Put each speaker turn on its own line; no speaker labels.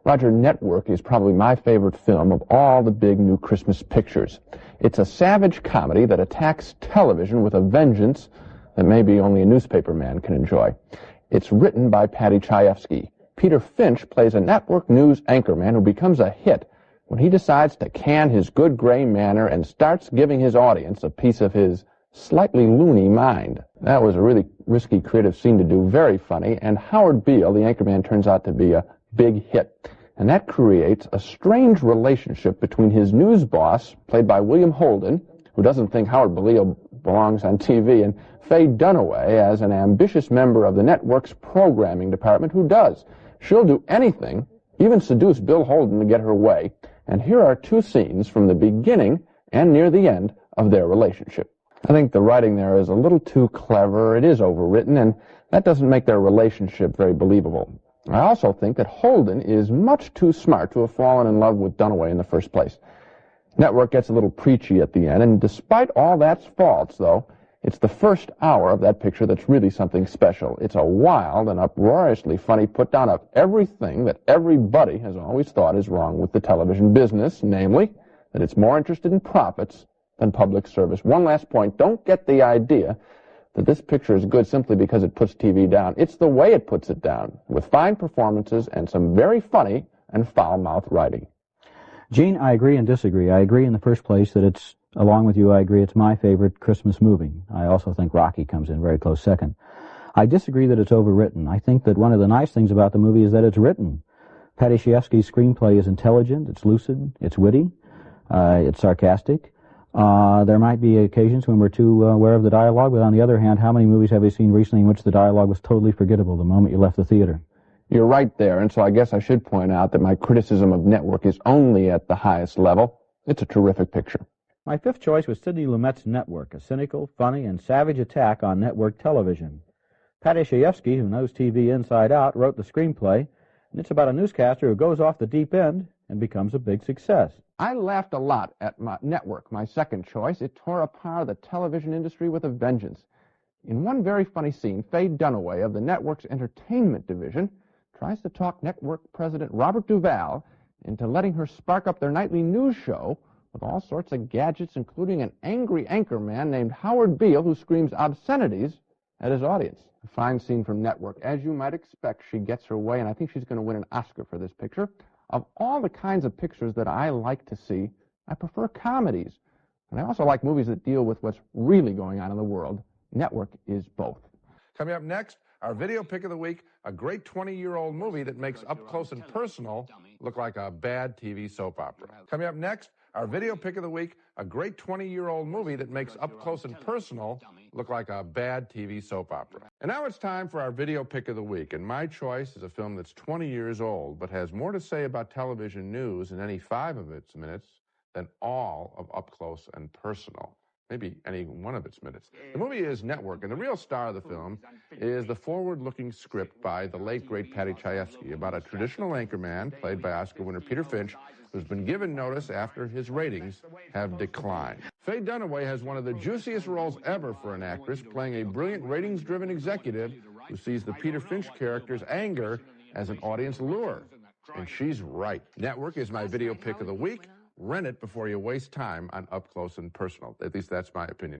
Roger, Network is probably my favorite film of all the big new Christmas pictures. It's a savage comedy that attacks television with a vengeance that maybe only a newspaper man can enjoy. It's written by Paddy Chayefsky. Peter Finch plays a network news anchorman who becomes a hit when he decides to can his good gray manner and starts giving his audience a piece of his slightly loony mind. That was a really risky creative scene to do, very funny, and Howard Beale, the anchorman, turns out to be a big hit. And that creates a strange relationship between his news boss, played by William Holden, who doesn't think Howard Beale belongs on TV, and Faye Dunaway as an ambitious member of the network's programming department who does. She'll do anything, even seduce Bill Holden to get her way. And here are two scenes from the beginning and near the end of their relationship. I think the writing there is a little too clever. It is overwritten, and that doesn't make their relationship very believable. I also think that Holden is much too smart to have fallen in love with Dunaway in the first place. Network gets a little preachy at the end, and despite all that's faults, though, it's the first hour of that picture that's really something special. It's a wild and uproariously funny put-down of everything that everybody has always thought is wrong with the television business, namely, that it's more interested in profits than public service. One last point, don't get the idea that this picture is good simply because it puts TV down. It's the way it puts it down, with fine performances and some very funny and foul-mouthed writing.
Gene, I agree and disagree. I agree in the first place that it's, along with you, I agree it's my favorite Christmas movie. I also think Rocky comes in very close second. I disagree that it's overwritten. I think that one of the nice things about the movie is that it's written. Paddy Chayefsky's screenplay is intelligent, it's lucid, it's witty, it's sarcastic. There might be occasions when we're too aware of the dialogue, but on the other hand, how many movies have you seen recently in which the dialogue was totally forgettable the moment you left the theater?
You're right there, and so I guess I should point out that my criticism of Network is only at the highest level. It's a terrific picture.
My fifth choice was Sidney Lumet's Network, a cynical, funny, and savage attack on network television. Paddy Chayefsky, who knows TV inside out, wrote the screenplay, and it's about a newscaster who goes off the deep end and becomes a big success.
I laughed a lot at my Network, my second choice. It tore apart the television industry with a vengeance. In one very funny scene, Faye Dunaway of the network's entertainment division tries to talk network president Robert Duvall into letting her spark up their nightly news show with all sorts of gadgets, including an angry anchorman named Howard Beale who screams obscenities at his audience. A fine scene from Network. As you might expect, she gets her way, and I think she's going to win an Oscar for this picture. Of all the kinds of pictures that I like to see, I prefer comedies. And I also like movies that deal with what's really going on in the world. Network is both.
Coming up next, our video pick of the week, a great 20-year-old movie that makes Up Close and Personal look like a bad TV soap opera. Coming up next, our video pick of the week, a great 20-year-old movie that makes Up Close and Personal look like a bad TV soap opera. And now it's time for our video pick of the week, and my choice is a film that's 20 years old but has more to say about television news in any 5 of its minutes than all of Up Close and Personal. Maybe any one of its minutes. The movie is Network, and the real star of the film is the forward-looking script by the late, great Paddy Chayefsky about a traditional anchorman, played by Oscar winner Peter Finch, who's been given notice after his ratings have declined. Faye Dunaway has one of the juiciest roles ever for an actress, playing a brilliant ratings-driven executive who sees the Peter Finch character's anger as an audience lure. And she's right. Network is my video pick of the week. Rent it before you waste time on Up Close and Personal. At least that's my opinion.